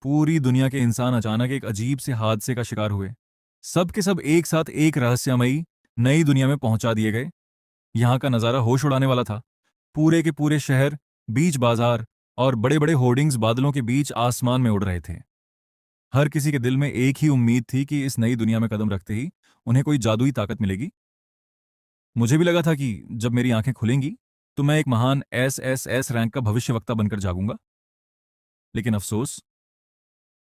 पूरी दुनिया के इंसान अचानक एक अजीब से हादसे का शिकार हुए। सब के सब एक साथ एक रहस्यमयी नई दुनिया में पहुंचा दिए गए। यहाँ का नज़ारा होश उड़ाने वाला था। पूरे के पूरे शहर, बीच बाजार और बड़े बड़े होर्डिंग्स बादलों के बीच आसमान में उड़ रहे थे। हर किसी के दिल में एक ही उम्मीद थी कि इस नई दुनिया में कदम रखते ही उन्हें कोई जादुई ताकत मिलेगी। मुझे भी लगा था कि जब मेरी आंखें खुलेंगी तो मैं एक महान एसएसएस रैंक का भविष्यवक्ता बनकर जागूंगा। लेकिन अफसोस,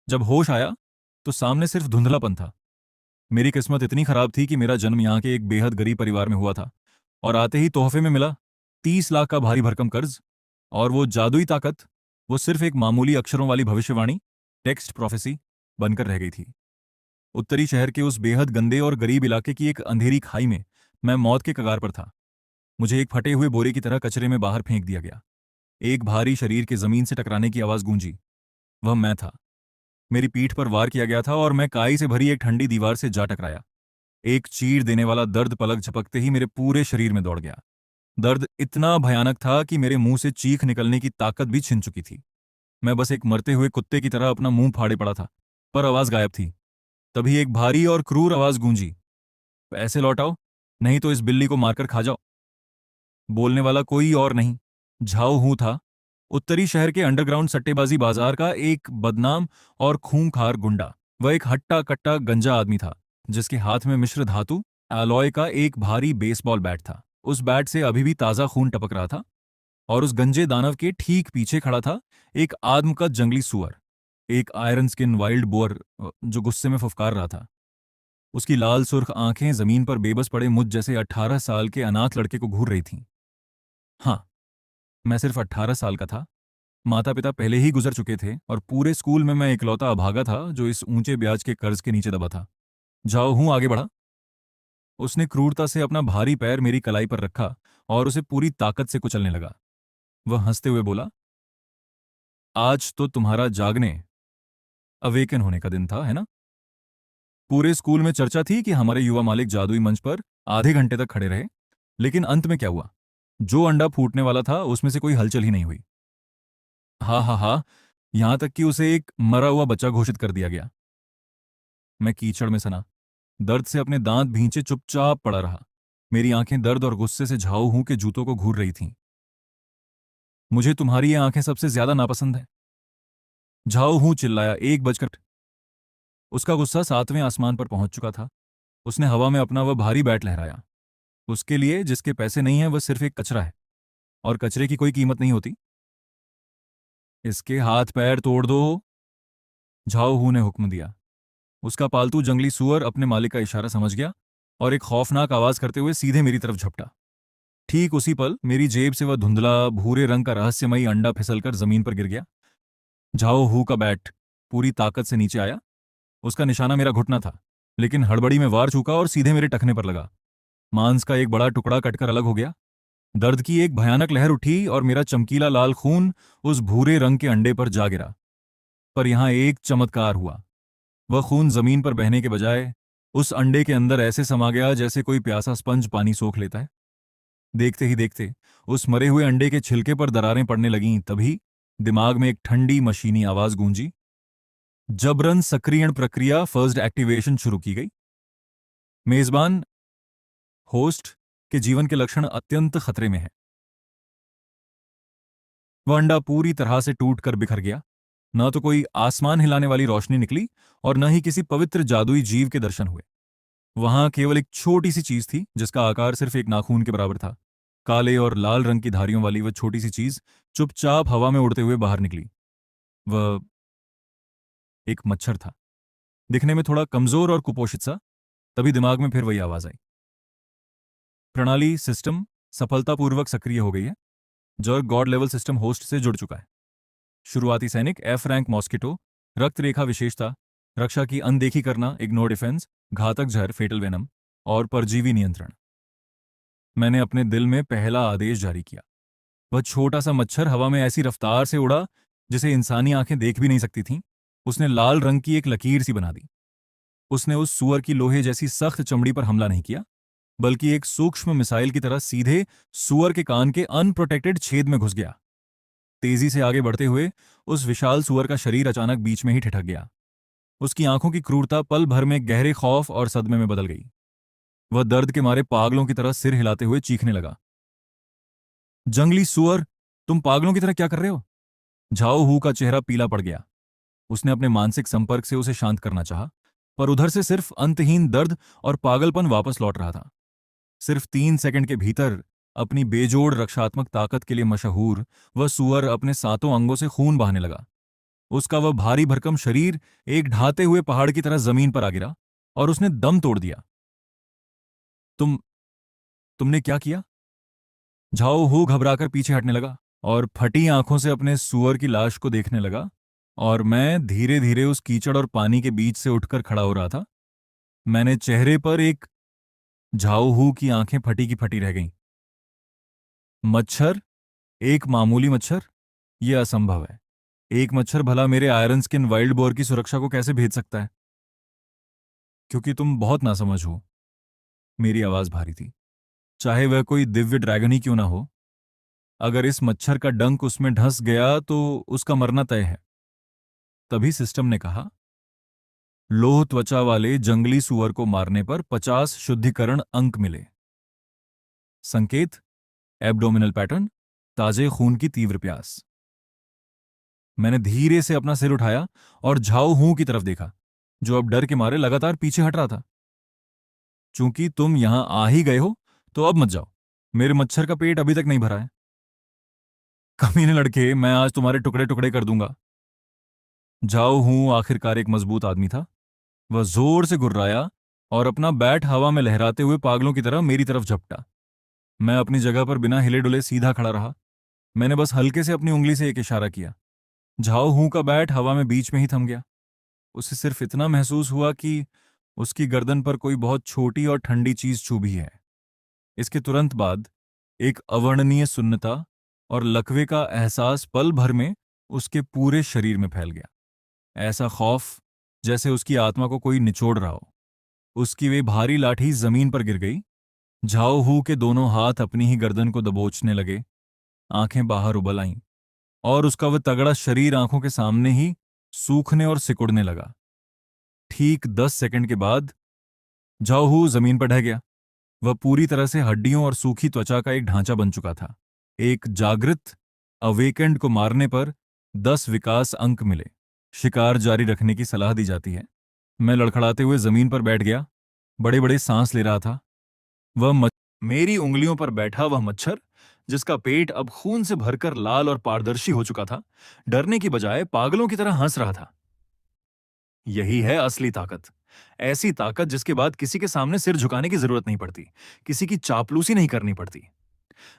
जब होश आया तो सामने सिर्फ धुंधलापन था। मेरी किस्मत इतनी खराब थी कि मेरा जन्म यहाँ के एक बेहद गरीब परिवार में हुआ था और आते ही तोहफे में मिला 30 लाख का भारी भरकम कर्ज। और वो जादुई ताकत, वो सिर्फ एक मामूली अक्षरों वाली भविष्यवाणी, टेक्स्ट प्रोफेसी बनकर रह गई थी। उत्तरी शहर के उस बेहद गंदे और गरीब इलाके की एक अंधेरी खाई में मैं मौत के कगार पर था। मुझे एक फटे हुए बोरे की तरह कचरे में बाहर फेंक दिया गया। एक भारी शरीर के जमीन से टकराने की आवाज गूंजी। वह मैं था। मेरी पीठ पर वार किया गया था और मैं काई से भरी एक ठंडी दीवार से जा टकराया। एक चीर देने वाला दर्द पलक झपकते ही मेरे पूरे शरीर में दौड़ गया। दर्द इतना भयानक था कि मेरे मुंह से चीख निकलने की ताकत भी छिन चुकी थी। मैं बस एक मरते हुए कुत्ते की तरह अपना मुंह फाड़े पड़ा था, पर आवाज गायब थी। तभी एक भारी और क्रूर आवाज गूंजी, पैसे लौटाओ, नहीं तो इस बिल्ली को मारकर खा जाओ। बोलने वाला कोई और नहीं, झाओ हूं था। उत्तरी शहर के अंडरग्राउंड सट्टेबाजी बाजार का एक बदनाम और खूंखार गुंडा। वह एक हट्टा कट्टा गंजा आदमी था, जिसके हाथ में मिश्र धातु एलॉय का एक भारी बेसबॉल बैट था। उस बैट से अभी भी ताजा खून टपक रहा था। और उस गंजे दानव के ठीक पीछे खड़ा था एक आदमकद जंगली सुअर, एक आयरन स्किन वाइल्ड बोअर, जो गुस्से में फुफकार रहा था। उसकी लाल सुर्ख आंखें जमीन पर बेबस पड़े मुझ जैसे 18 साल के अनाथ लड़के को घूर रही थीं। हाँ, मैं सिर्फ 18 साल का था। माता पिता पहले ही गुजर चुके थे और पूरे स्कूल में मैं इकलौता अभागा था जो इस ऊंचे ब्याज के कर्ज के नीचे दबा था। जाओ हूं आगे बढ़ा। उसने क्रूरता से अपना भारी पैर मेरी कलाई पर रखा और उसे पूरी ताकत से कुचलने लगा। वह हंसते हुए बोला, आज तो तुम्हारा जागने, अवेकन होने का दिन था, है ना? पूरे स्कूल में चर्चा थी कि हमारे युवा मालिक जादुई मंच पर आधे घंटे तक खड़े रहे। लेकिन अंत में क्या हुआ? जो अंडा फूटने वाला था उसमें से कोई हलचल ही नहीं हुई। हा हा हा, यहां तक कि उसे एक मरा हुआ बच्चा घोषित कर दिया गया। मैं कीचड़ में सना, दर्द से अपने दांत भींचे चुपचाप पड़ा रहा। मेरी आंखें दर्द और गुस्से से झाऊ हूं के जूतों को घूर रही थीं। मुझे तुम्हारी ये आंखें सबसे ज्यादा नापसंद है, झाऊ हूं चिल्लाया। 1 बजकर। उसका गुस्सा 7वें आसमान पर पहुंच चुका था। उसने हवा में अपना वह भारी बैट लहराया। उसके लिए जिसके पैसे नहीं है वह सिर्फ एक कचरा है, और कचरे की कोई कीमत नहीं होती। इसके हाथ पैर तोड़ दो, झाओ हू ने हुक्म दिया। उसका पालतू जंगली सुअर अपने मालिक का इशारा समझ गया और एक खौफनाक आवाज करते हुए सीधे मेरी तरफ झपटा। ठीक उसी पल मेरी जेब से वह धुंधला भूरे रंग का रहस्यमयी अंडा फिसलकर जमीन पर गिर गया। झाओ हू का बैट पूरी ताकत से नीचे आया। उसका निशाना मेरा घुटना था, लेकिन हड़बड़ी में वार चूका और सीधे मेरे टखने पर लगा। मांस का एक बड़ा टुकड़ा कटकर अलग हो गया। दर्द की एक भयानक लहर उठी और मेरा चमकीला लाल खून उस भूरे रंग के अंडे पर जा गिरा। पर यहां एक चमत्कार हुआ। वह खून जमीन पर बहने के बजाय उस अंडे के अंदर ऐसे समा गया जैसे कोई प्यासा स्पंज पानी सोख लेता है। देखते ही देखते उस मरे हुए अंडे के छिलके पर दरारें पड़ने लगीं। तभी दिमाग में एक ठंडी मशीनी आवाज गूंजी। जबरन सक्रियण प्रक्रिया फर्स्ट एक्टिवेशन शुरू की गई। मेजबान, होस्ट के जीवन के लक्षण अत्यंत खतरे में हैं। वह अंडा पूरी तरह से टूट कर बिखर गया। न तो कोई आसमान हिलाने वाली रोशनी निकली और न ही किसी पवित्र जादुई जीव के दर्शन हुए। वहां केवल एक छोटी सी चीज थी जिसका आकार सिर्फ एक नाखून के बराबर था। काले और लाल रंग की धारियों वाली वह छोटी सी चीज चुपचाप हवा में उड़ते हुए बाहर निकली। वह एक मच्छर था, दिखने में थोड़ा कमजोर और कुपोषित सा। तभी दिमाग में फिर वही आवाज आई। प्रणाली सिस्टम सफलतापूर्वक सक्रिय हो गई है। जर्ग गॉड लेवल सिस्टम होस्ट से जुड़ चुका है। शुरुआती सैनिक एफ रैंक मॉस्किटो, रक्त रेखा विशेषता, रक्षा की अनदेखी करना, इग्नोर डिफेंस, घातक जहर फेटल वेनम, और परजीवी नियंत्रण। मैंने अपने दिल में पहला आदेश जारी किया। वह छोटा सा मच्छर हवा में ऐसी रफ्तार से उड़ा जिसे इंसानी आंखें देख भी नहीं सकती थीं। उसने लाल रंग की एक लकीर सी बना दी। उसने उस सुअर की लोहे जैसी सख्त चमड़ी पर हमला नहीं किया, बल्कि एक सूक्ष्म मिसाइल की तरह सीधे सुअर के कान के अनप्रोटेक्टेड छेद में घुस गया। तेजी से आगे बढ़ते हुए उस विशाल सुअर का शरीर अचानक बीच में ही ठिठक गया। उसकी आंखों की क्रूरता पल भर में गहरे खौफ और सदमे में बदल गई। वह दर्द के मारे पागलों की तरह सिर हिलाते हुए चीखने लगा। जंगली सुअर, तुम पागलों की तरह क्या कर रहे हो? झाओ हू का चेहरा पीला पड़ गया। उसने अपने मानसिक संपर्क से उसे शांत करना चाहा, पर उधर से सिर्फ अंतहीन दर्द और पागलपन वापस लौट रहा था। सिर्फ 3 सेकंड के भीतर अपनी बेजोड़ रक्षात्मक ताकत के लिए मशहूर वह सुअर अपने सातों अंगों से खून बहाने लगा। उसका वह भारी भरकम शरीर एक ढाते हुए पहाड़ की तरह जमीन पर आ गिरा और उसने दम तोड़ दिया। तुम तुमने क्या किया? झाओ हू घबराकर पीछे हटने लगा और फटी आंखों से अपने सुअर की लाश को देखने लगा। और मैं धीरे धीरे उस कीचड़ और पानी के बीच से उठकर खड़ा हो रहा था। मैंने चेहरे पर एक झाओ हू की आंखें फटी की फटी रह गईं। मच्छर? एक मामूली मच्छर? यह असंभव है। एक मच्छर भला मेरे आयरन स्किन वाइल्ड बोर की सुरक्षा को कैसे भेज सकता है? क्योंकि तुम बहुत नासमझ हो। मेरी आवाज भारी थी। चाहे वह कोई दिव्य ड्रैगन ही क्यों ना हो, अगर इस मच्छर का डंक उसमें ढस गया तो उसका मरना तय है। तभी सिस्टम ने कहा, लोह त्वचा वाले जंगली सुअर को मारने पर 50 शुद्धिकरण अंक मिले। संकेत, एब्डोमिनल पैटर्न, ताजे खून की तीव्र प्यास। मैंने धीरे से अपना सिर उठाया और झाओ हूं की तरफ देखा, जो अब डर के मारे लगातार पीछे हट रहा था। चूंकि तुम यहां आ ही गए हो तो अब मत जाओ। मेरे मच्छर का पेट अभी तक नहीं भरा है। कमीने लड़के, मैं आज तुम्हारे टुकड़े टुकड़े कर दूंगा। झाओ हूं आखिरकार एक मजबूत आदमी था। वह जोर से गुर्राया और अपना बैट हवा में लहराते हुए पागलों की तरह मेरी तरफ झपटा। मैं अपनी जगह पर बिना हिले डुले सीधा खड़ा रहा। मैंने बस हल्के से अपनी उंगली से एक इशारा किया। झाओ हूं का बैट हवा में बीच में ही थम गया। उसे सिर्फ इतना महसूस हुआ कि उसकी गर्दन पर कोई बहुत छोटी और ठंडी चीज चुभी है। इसके तुरंत बाद एक अवर्णनीय सुन्नता और लकवे का एहसास पल भर में उसके पूरे शरीर में फैल गया। ऐसा खौफ जैसे उसकी आत्मा को कोई निचोड़ रहा हो। उसकी वे भारी लाठी जमीन पर गिर गई। झाओ हू के दोनों हाथ अपनी ही गर्दन को दबोचने लगे। आंखें बाहर उबल आईं और उसका वह तगड़ा शरीर आंखों के सामने ही सूखने और सिकुड़ने लगा। ठीक 10 सेकंड के बाद झाओ हू जमीन पर ढह गया। वह पूरी तरह से हड्डियों और सूखी त्वचा का एक ढांचा बन चुका था। एक जागृत अवेकेंड को मारने पर 10 विकास अंक मिले। शिकार जारी रखने की सलाह दी जाती है। मैं लड़खड़ाते हुए जमीन पर बैठ गया, बड़े बड़े सांस ले रहा था। मेरी उंगलियों पर बैठा वह मच्छर, जिसका पेट अब खून से भरकर लाल और पारदर्शी हो चुका था, डरने की बजाय पागलों की तरह हंस रहा था। यही है असली ताकत। ऐसी ताकत जिसके बाद किसी के सामने सिर झुकाने की जरूरत नहीं पड़ती, किसी की चापलूसी नहीं करनी पड़ती।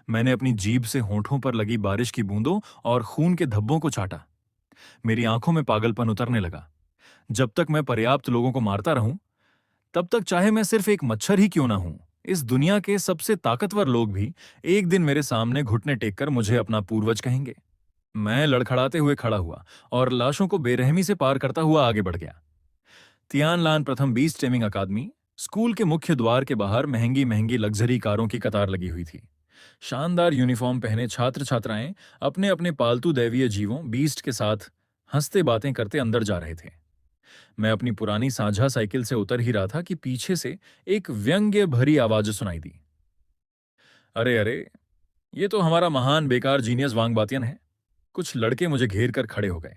मैंने अपनी जीभ से होंठों पर लगी बारिश की बूंदों और खून के धब्बों को चाटा। मेरी आंखों में पागलपन उतरने लगा। जब तक मैं पर्याप्त लोगों को मारता रहूं, तब तक चाहे मैं सिर्फ एक मच्छर ही क्यों ना हूं, इस दुनिया के सबसे ताकतवर लोग भी एक दिन मेरे सामने घुटने टेककर मुझे अपना पूर्वज कहेंगे। मैं लड़खड़ाते हुए खड़ा हुआ और लाशों को बेरहमी से पार करता हुआ आगे बढ़ गया। तियान लान प्रथम बीस टेमिंग अकादमी स्कूल के मुख्य द्वार के बाहर महंगी महंगी लग्जरी कारों की कतार लगी हुई थी। शानदार यूनिफॉर्म पहने छात्र छात्राएं अपने अपने पालतू दैवीय जीवों बीस्ट के साथ हंसते बातें करते अंदर जा रहे थे। मैं अपनी पुरानी साझा साइकिल से उतर ही रहा था कि पीछे से एक व्यंग्य भरी आवाज सुनाई दी। अरे अरे, ये तो हमारा महान बेकार जीनियस वांगबातियन है। कुछ लड़के मुझे घेर कर खड़े हो गए।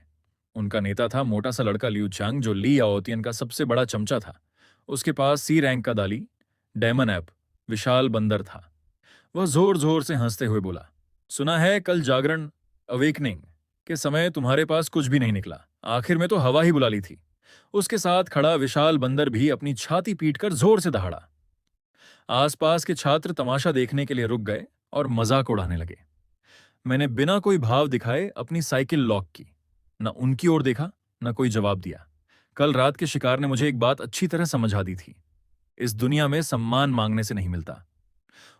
उनका नेता था मोटा सा लड़का लिू चांग, जो ली आओतियन का सबसे बड़ा चमचा था। उसके पास सी रैंक का दाली डेमन ऐप विशाल बंदर था। वह जोर जोर से हंसते हुए बोला, सुना है कल जागरण अवेकनिंग के समय तुम्हारे पास कुछ भी नहीं निकला, आखिर में तो हवा ही बुला ली थी। उसके साथ खड़ा विशाल बंदर भी अपनी छाती पीटकर जोर से दहाड़ा। आसपास के छात्र तमाशा देखने के लिए रुक गए और मजाक उड़ाने लगे। मैंने बिना कोई भाव दिखाए अपनी साइकिल लॉक की। न उनकी ओर देखा, न कोई जवाब दिया। कल रात के शिकार ने मुझे एक बात अच्छी तरह समझा दी थी। इस दुनिया में सम्मान मांगने से नहीं मिलता,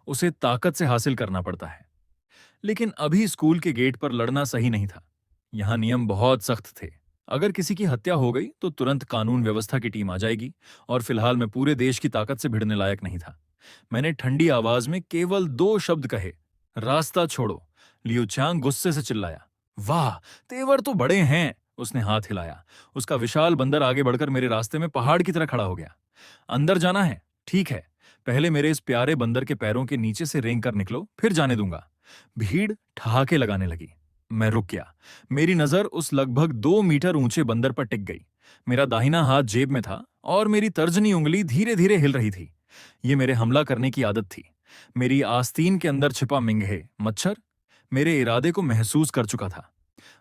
उसे ताकत से हासिल करना पड़ता है। लेकिन अभी स्कूल के गेट पर लड़ना सही नहीं था। यहां नियम बहुत सख्त थे। अगर किसी की हत्या हो गई तो तुरंत कानून व्यवस्था की टीम आ जाएगी, और फिलहाल मैं पूरे देश की ताकत से भिड़ने लायक नहीं था। मैंने ठंडी आवाज में केवल 2 शब्द कहे, रास्ता छोड़ो। लियू चांग गुस्से से चिल्लाया, वाह, तेवर तो बड़े हैं। उसने हाथ हिलाया। उसका विशाल बंदर आगे बढ़कर मेरे रास्ते में पहाड़ की तरह खड़ा हो गया। अंदर जाना है? ठीक है, पहले मेरे इस प्यारे बंदर के पैरों के नीचे से रेंग कर निकलो, फिर जाने दूंगा। भीड़ ठहाके लगाने लगी। मैं रुक गया। मेरी नजर उस लगभग 2 मीटर ऊंचे बंदर पर टिक गई। मेरा दाहिना हाथ जेब में था और मेरी तर्जनी उंगली धीरे धीरे हिल रही थी। ये मेरे हमला करने की आदत थी। मेरी आस्तीन के अंदर छिपा मिंगहे मच्छर मेरे इरादे को महसूस कर चुका था।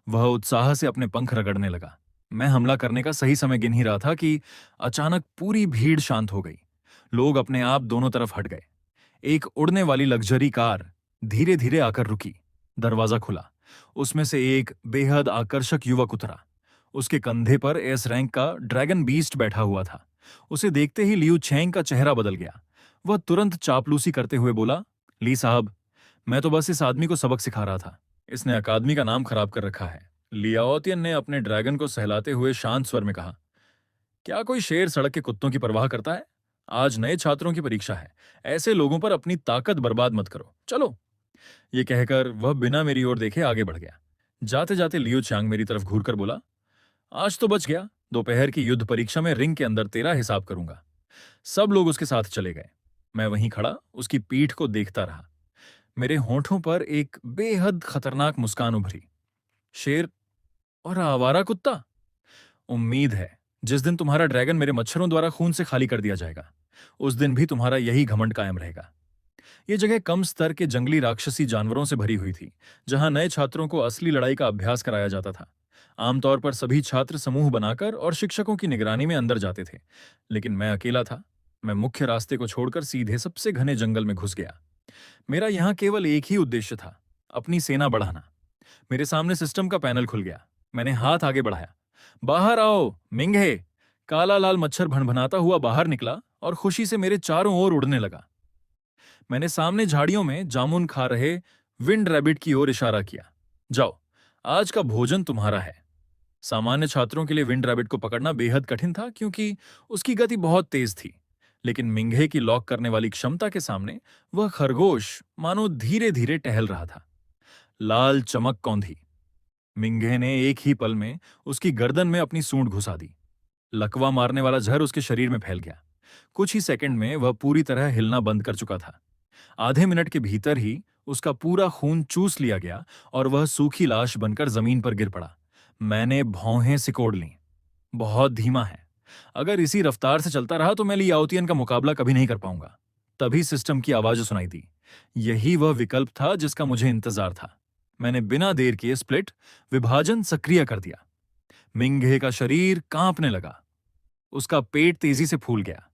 वह उत्साह से अपने पंख रगड़ने लगा। मैं हमला करने का सही समय गिन ही रहा था कि अचानक पूरी भीड़ शांत हो गई। लोग अपने आप दोनों तरफ हट गए। एक उड़ने वाली लग्जरी कार धीरे धीरे आकर रुकी। दरवाजा खुला। उसमें से एक बेहद आकर्षक युवक उतरा। उसके कंधे पर एस रैंक का ड्रैगन बीस्ट बैठा हुआ था। उसे देखते ही लियू छेंग का चेहरा बदल गया। वह तुरंत चापलूसी करते हुए बोला, ली साहब, मैं तो बस इस आदमी को सबक सिखा रहा था। इसने अकादमी का नाम खराब कर रखा है। लियाओतियन ने अपने ड्रैगन को सहलाते हुए शांत स्वर में कहा, क्या कोई शेर सड़क के कुत्तों की परवाह करता है? आज नए छात्रों की परीक्षा है। ऐसे लोगों पर अपनी ताकत बर्बाद मत करो। चलो। ये कहकर वह बिना मेरी ओर देखे आगे बढ़ गया। जाते जाते लियो चांग मेरी तरफ घूरकर बोला, आज तो बच गया। दोपहर की युद्ध परीक्षा में रिंग के अंदर तेरा हिसाब करूंगा। सब लोग उसके साथ चले गए। मैं वहीं खड़ा उसकी पीठ को देखता रहा। मेरे होठों पर एक बेहद खतरनाक मुस्कान उभरी। शेर और आवारा कुत्ता? उम्मीद है जिस दिन तुम्हारा ड्रैगन मेरे मच्छरों द्वारा खून से खाली कर दिया जाएगा, उस दिन भी तुम्हारा यही घमंड कायम रहेगा। यह जगह कम स्तर के जंगली राक्षसी जानवरों से भरी हुई थी, जहां नए छात्रों को असली लड़ाई का अभ्यास कराया जाता था। आमतौर पर सभी छात्र समूह बनाकर और शिक्षकों की निगरानी में अंदर जाते थे, लेकिन मैं अकेला था। मैं मुख्य रास्ते को छोड़कर सीधे सबसे घने जंगल में घुस गया। मेरा यहां केवल एक ही उद्देश्य था, अपनी सेना बढ़ाना। मेरे सामने सिस्टम का पैनल खुल गया। मैंने हाथ आगे बढ़ाया। बाहर आओ मिंगे। काला लाल मच्छर भनभनाता हुआ बाहर निकला और खुशी से मेरे चारों ओर उड़ने लगा। मैंने सामने झाड़ियों में जामुन खा रहे विंड रैबिट की ओर इशारा किया। जाओ, आज का भोजन तुम्हारा है। सामान्य छात्रों के लिए विंड रैबिट को पकड़ना बेहद कठिन था, क्योंकि उसकी गति बहुत तेज थी। लेकिन मिंगे की लॉक करने वाली क्षमता के सामने वह खरगोश मानो धीरे धीरे टहल रहा था। लाल चमक कौंधी। मिंगे ने एक ही पल में उसकी गर्दन में अपनी सूंड घुसा दी। लकवा मारने वाला जहर उसके शरीर में फैल गया। कुछ ही सेकंड में वह पूरी तरह हिलना बंद कर चुका था। आधे मिनट के भीतर ही उसका पूरा खून चूस लिया गया और वह सूखी लाश बनकर जमीन पर गिर पड़ा। मैंने भौहें सिकोड़ लीं। बहुत धीमा है। अगर इसी रफ्तार से चलता रहा तो मैं लियाओतियन का मुकाबला कभी नहीं कर पाऊंगा। तभी सिस्टम की आवाज सुनाई दी। यही वह विकल्प था जिसका मुझे इंतजार था। मैंने बिना देर किए स्प्लिट विभाजन सक्रिय कर दिया। मिंगे का शरीर कांपने लगा। उसका पेट तेजी से फूल गया।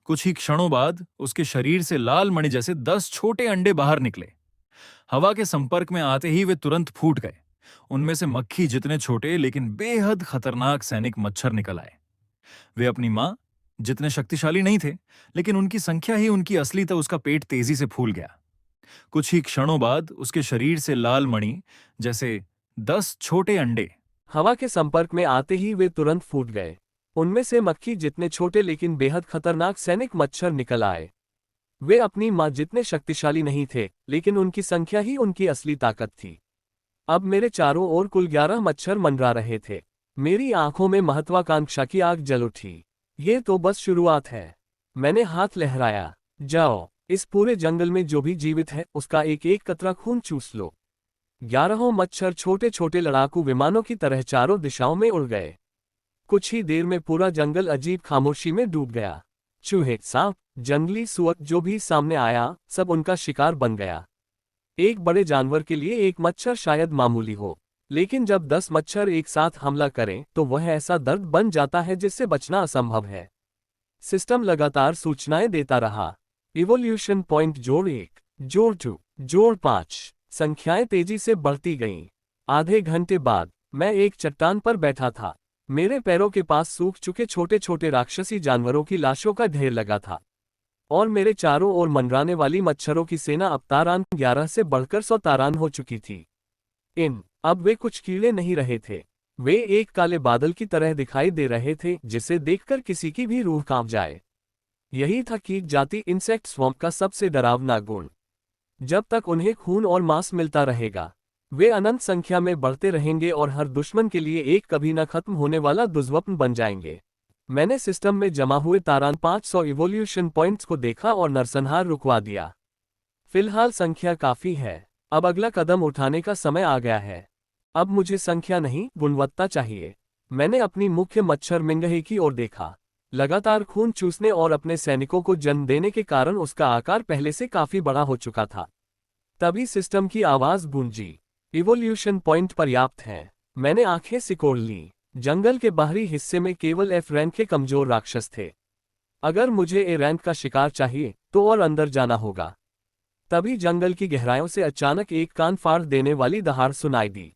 कुछ ही क्षणों बाद उसके शरीर से लाल मणि जैसे 10 छोटे अंडे बाहर निकले। हवा के संपर्क में आते ही वे तुरंत फूट गए। उनमें से मक्खी जितने छोटे लेकिन बेहद खतरनाक सैनिक मच्छर निकल आए। वे अपनी मां जितने शक्तिशाली नहीं थे, लेकिन उनकी संख्या ही उनकी असली, तो उसका पेट तेजी से फूल गया। कुछ ही क्षणों बाद उसके शरीर से लाल मणि जैसे 10 छोटे अंडे हवा के संपर्क में आते ही वे तुरंत फूट गए। उनमें से मक्खी जितने छोटे लेकिन बेहद खतरनाक सैनिक मच्छर निकल आए। वे अपनी मां जितने शक्तिशाली नहीं थे, लेकिन उनकी संख्या ही उनकी असली ताकत थी। अब मेरे चारों ओर कुल 11 मच्छर मंडरा रहे थे। मेरी आंखों में महत्वाकांक्षा की आग जल उठी। ये तो बस शुरुआत है। मैंने हाथ लहराया। जाओ, इस पूरे जंगल में जो भी जीवित है उसका एक एक कतरा खून चूस लो। 11 मच्छर छोटे छोटे लड़ाकू विमानों की तरह चारों दिशाओं में उड़ गए। कुछ ही देर में पूरा जंगल अजीब खामोशी में डूब गया। चूहे, सांप, जंगली सुअर जो भी सामने आया, सब उनका शिकार बन गया। एक बड़े जानवर के लिए एक मच्छर शायद मामूली हो, लेकिन जब 10 मच्छर एक साथ हमला करें तो वह ऐसा दर्द बन जाता है जिससे बचना असंभव है। सिस्टम लगातार सूचनाएं देता रहा। इवोल्यूशन पॉइंट जोड़ 1, जोड़ 2, जोड़ 5। संख्याएं तेजी से बढ़ती गईं। आधे घंटे बाद मैं एक चट्टान पर बैठा था। मेरे पैरों के पास सूख चुके छोटे छोटे राक्षसी जानवरों की लाशों का ढेर लगा था, और मेरे चारों ओर मंडराने वाली मच्छरों की सेना अब तारान 11 से बढ़कर 100 तारान हो चुकी थी। अब वे कुछ कीड़े नहीं रहे थे। वे एक काले बादल की तरह दिखाई दे रहे थे, जिसे देखकर किसी की भी रूह कांप जाए। यही था कीट जाति इंसेक्ट स्वैम्प का सबसे डरावना गुण। जब तक उन्हें खून और मांस मिलता रहेगा, वे अनंत संख्या में बढ़ते रहेंगे और हर दुश्मन के लिए एक कभी न खत्म होने वाला दुर्स्वप्न बन जाएंगे। मैंने सिस्टम में जमा हुए तारान 500 इवोल्यूशन पॉइंट्स को देखा और नरसंहार रुकवा दिया। फिलहाल संख्या काफी है। अब अगला कदम उठाने का समय आ गया है। अब मुझे संख्या नहीं, गुणवत्ता चाहिए। मैंने अपनी मुख्य मच्छर मिंगही की ओर देखा। लगातार खून चूसने और अपने सैनिकों को जन्म देने के कारण उसका आकार पहले से काफी बड़ा हो चुका था। तभी सिस्टम की आवाज गूंजी, इवोल्यूशन पॉइंट पर्याप्त हैं। मैंने आंखें सिकोड़ लीं। जंगल के बाहरी हिस्से में केवल एफ रैंक के कमजोर राक्षस थे। अगर मुझे ए रैंक का शिकार चाहिए तो और अंदर जाना होगा। तभी जंगल की गहराइयों से अचानक एक कान फाड़ देने वाली दहाड़ सुनाई दी।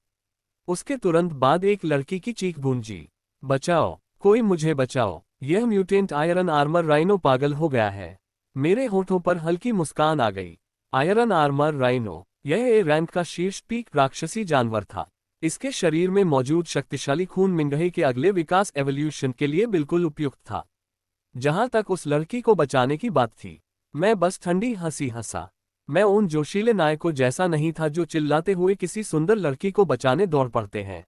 उसके तुरंत बाद एक लड़की की चीख गूंजी, बचाओ, कोई मुझे बचाओ, यह म्यूटेंट आयरन आर्मर राइनो पागल हो गया है। मेरे होठों पर हल्की मुस्कान आ गई। आयरन आर्मर राइनो, यह ए रैंक का शीर्ष पीक राक्षसी जानवर था। इसके शरीर में मौजूद शक्तिशाली खून मिंगही के अगले विकास एवोल्यूशन के लिए बिल्कुल उपयुक्त था। जहां तक उस लड़की को बचाने की बात थी, मैं बस ठंडी हंसी हंसा। मैं उन जोशीले नायकों जैसा नहीं था जो चिल्लाते हुए किसी सुंदर लड़की को बचाने दौड़ पड़ते हैं।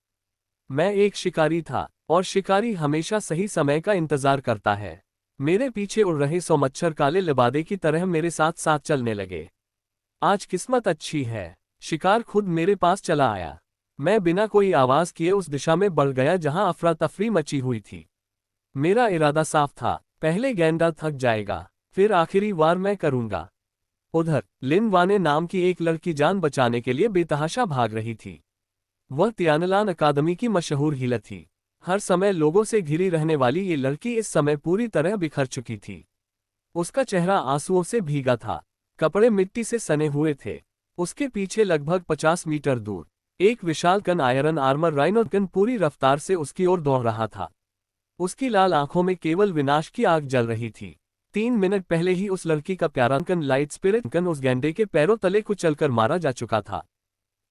मैं एक शिकारी था, और शिकारी हमेशा सही समय का इंतजार करता है। मेरे पीछे उड़ रहे 100 मच्छर काले लिबादे की तरह मेरे साथ साथ चलने लगे। आज किस्मत अच्छी है, शिकार खुद मेरे पास चला आया। मैं बिना कोई आवाज किए उस दिशा में बढ़ गया जहां अफरा तफरी मची हुई थी। मेरा इरादा साफ था, पहले गैंडा थक जाएगा, फिर आखिरी वार मैं करूंगा। उधर लिन वाने नाम की एक लड़की जान बचाने के लिए बेतहाशा भाग रही थी। वह तियानलान अकादमी की मशहूर हीलर थी। हर समय लोगों से घिरी रहने वाली ये लड़की इस समय पूरी तरह बिखर चुकी थी। उसका चेहरा आंसुओं से भीगा था, कपड़े मिट्टी से सने हुए थे। उसके पीछे लगभग 50 मीटर दूर एक विशाल कन आयरन आर्मर राइनोकन पूरी रफ्तार से उसकी ओर दौड़ रहा था। उसकी लाल आंखों में केवल विनाश की आग जल रही थी। 3 मिनट पहले ही उस लड़की का प्यारा कन लाइट स्पिरिट कन उस गैंडे के पैरों तले कुचलकर मारा जा चुका था।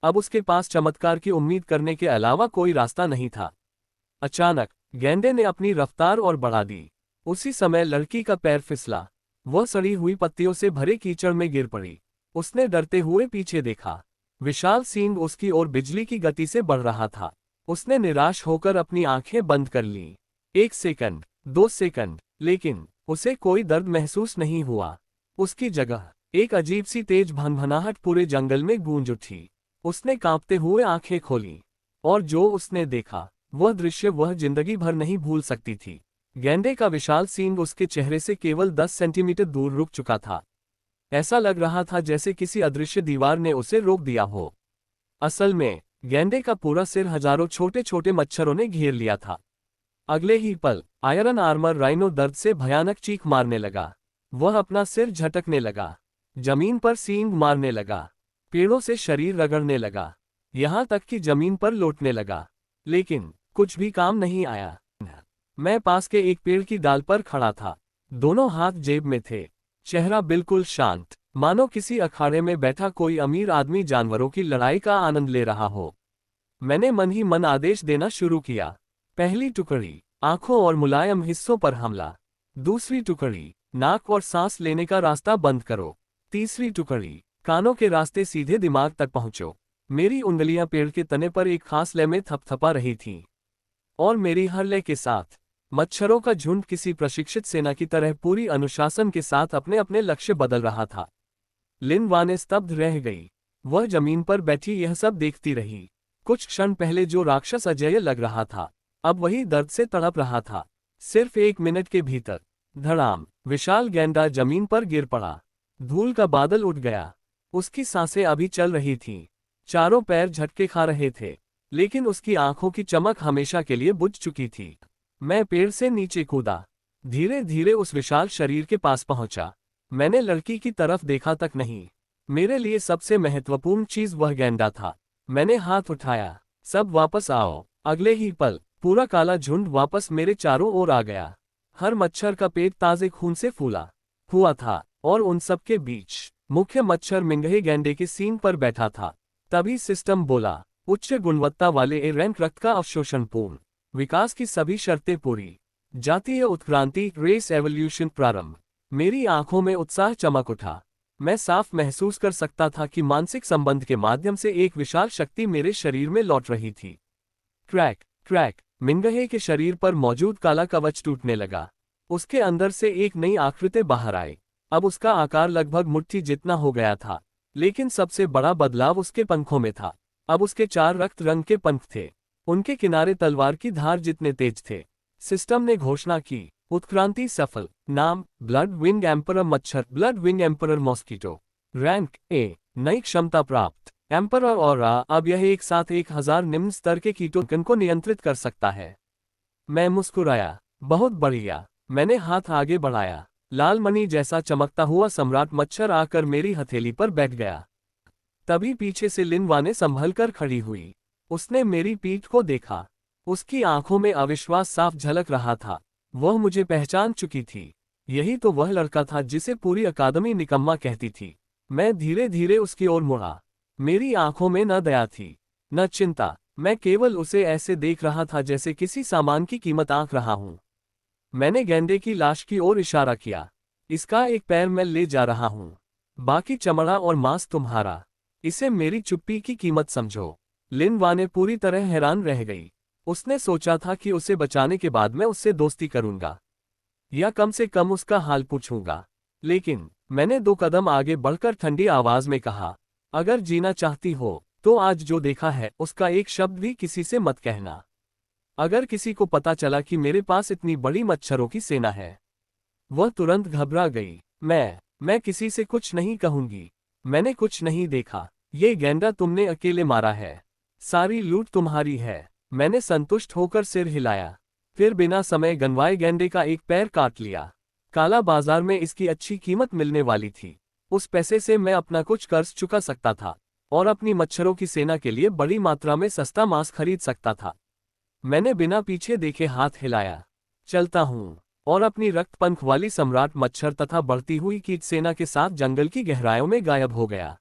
अब उसके पास चमत्कार की उम्मीद करने के अलावा कोई रास्ता नहीं था। अचानक गैंडे ने अपनी रफ्तार और बढ़ा दी। उसी समय लड़की का पैर फिसला। वह सड़ी हुई पत्तियों से भरे कीचड़ में गिर पड़ी। उसने डरते हुए पीछे देखा। विशाल सींग उसकी ओर बिजली की गति से बढ़ रहा था। उसने निराश होकर अपनी आंखें बंद कर लीं। 1 सेकंड, 2 सेकंड, लेकिन उसे कोई दर्द महसूस नहीं हुआ। उसकी जगह एक अजीब सी तेज भनभनाहट पूरे जंगल में गूंज उठी। उसने कांपते हुए आंखें खोलीं, और जो उसने देखा वह दृश्य वह जिंदगी भर नहीं भूल सकती थी। गैंडे का विशाल सींग उसके चेहरे से केवल 10 सेंटीमीटर दूर रुक चुका था। ऐसा लग रहा था जैसे किसी अदृश्य दीवार ने उसे रोक दिया हो। असल में गैंडे का पूरा सिर हजारों छोटे छोटे मच्छरों ने घेर लिया था। अगले ही पल आयरन आर्मर राइनो दर्द से भयानक चीख मारने लगा। वह अपना सिर झटकने लगा, जमीन पर सींग मारने लगा, पेड़ों से शरीर रगड़ने लगा, यहां तक कि जमीन पर लौटने लगा। लेकिन कुछ भी काम नहीं आया। मैं पास के एक पेड़ की डाल पर खड़ा था, दोनों हाथ जेब में थे, चेहरा बिल्कुल शांत, मानो किसी अखाड़े में बैठा कोई अमीर आदमी जानवरों की लड़ाई का आनंद ले रहा हो। मैंने मन ही मन आदेश देना शुरू किया। पहली टुकड़ी, आंखों और मुलायम हिस्सों पर हमला। दूसरी टुकड़ी, नाक और सांस लेने का रास्ता बंद करो। तीसरी टुकड़ी, कानों के रास्ते सीधे दिमाग तक पहुंचो। मेरी उंगलियां पेड़ के तने पर एक खास लय में थपथपा रही थीं, और मेरी हर लय के साथ मच्छरों का झुंड किसी प्रशिक्षित सेना की तरह पूरी अनुशासन के साथ अपने अपने लक्ष्य बदल रहा था। लिन वाने स्तब्ध रह गई। वह जमीन पर बैठी यह सब देखती रही। कुछ क्षण पहले जो राक्षस अजेय लग रहा था, अब वही दर्द से तड़प रहा था। सिर्फ 1 मिनट के भीतर धड़ाम, विशाल गैंडा जमीन पर गिर पड़ा। धूल का बादल उठ गया। उसकी सांसें अभी चल रही थीं, चारों पैर झटके खा रहे थे, लेकिन उसकी आंखों की चमक हमेशा के लिए बुझ चुकी थी। मैं पेड़ से नीचे कूदा, धीरे धीरे उस विशाल शरीर के पास पहुंचा। मैंने लड़की की तरफ देखा तक नहीं। मेरे लिए सबसे महत्वपूर्ण चीज वह गैंडा था। मैंने हाथ उठाया, सब वापस आओ। अगले ही पल पूरा काला झुंड वापस मेरे चारों ओर आ गया। हर मच्छर का पेट ताजे खून से फूला हुआ था, और उन सब के बीच मुख्य मच्छर मिंगहे गैंडे के सींग पर बैठा था। तभी सिस्टम बोला, उच्च गुणवत्ता वाले ए रैंक रक्त का अवशोषण पूर्ण, विकास की सभी शर्तें पूरी, जातीय उत्क्रांति रेस एवोल्यूशन प्रारंभ। मेरी आंखों में उत्साह चमक उठा। मैं साफ महसूस कर सकता था कि मानसिक संबंध के माध्यम से एक विशाल शक्ति मेरे शरीर में लौट रही थी। क्रैक क्रैक, मिनगहे के शरीर पर मौजूद काला कवच टूटने लगा। उसके अंदर से एक नई आकृति बाहर आई। अब उसका आकार लगभग मुट्ठी जितना हो गया था, लेकिन सबसे बड़ा बदलाव उसके पंखों में था। अब उसके 4 रक्त रंग के पंख थे। उनके किनारे तलवार की धार जितने तेज थे। सिस्टम ने घोषणा की, उत्क्रांति सफल। नाम, ब्लड विंग एम्परर मच्छर, blood wing emperor mosquito. Rank A, नई क्षमता प्राप्त, एम्परर और अब यह एक साथ 1000 निम्न स्तर के कीटों को नियंत्रित कर सकता है। मैं मुस्कुराया। बहुत बढ़िया। मैंने हाथ आगे बढ़ाया। लाल मणि जैसा चमकता हुआ सम्राट मच्छर आकर मेरी हथेली पर बैठ गया। तभी पीछे से लिनवा ने संभल कर खड़ी हुई। उसने मेरी पीठ को देखा। उसकी आंखों में अविश्वास साफ झलक रहा था। वह मुझे पहचान चुकी थी। यही तो वह लड़का था जिसे पूरी अकादमी निकम्मा कहती थी। मैं धीरे धीरे उसकी ओर मुड़ा। मेरी आंखों में न दया थी, न चिंता। मैं केवल उसे ऐसे देख रहा था जैसे किसी सामान की कीमत आंक रहा हूं। मैंने गेंडे की लाश की ओर इशारा किया। इसका एक पैर मैं ले जा रहा हूं, बाकी चमड़ा और मांस तुम्हारा। इसे मेरी चुप्पी की कीमत समझो। लिनवा ने पूरी तरह हैरान रह गई। उसने सोचा था कि उसे बचाने के बाद मैं उससे दोस्ती करूंगा, या कम से कम उसका हाल पूछूंगा। लेकिन मैंने 2 कदम आगे बढ़कर ठंडी आवाज में कहा, अगर जीना चाहती हो तो आज जो देखा है उसका एक शब्द भी किसी से मत कहना। अगर किसी को पता चला कि मेरे पास इतनी बड़ी मच्छरों की सेना है। वह तुरंत घबरा गई। मैं किसी से कुछ नहीं कहूंगी। मैंने कुछ नहीं देखा। ये गेंडा तुमने अकेले मारा है। सारी लूट तुम्हारी है। मैंने संतुष्ट होकर सिर हिलाया। फिर बिना समय गंवाए गेंडे का एक पैर काट लिया। काला बाजार में इसकी अच्छी कीमत मिलने वाली थी। उस पैसे से मैं अपना कुछ कर्ज चुका सकता था और अपनी मच्छरों की सेना के लिए बड़ी मात्रा में सस्ता मांस खरीद सकता था। मैंने बिना पीछे देखे हाथ हिलाया। चलता हूं, और अपनी रक्त पंख वाली सम्राट मच्छर तथा बढ़ती हुई कीट सेना के साथ जंगल की गहराइयों में गायब हो गया।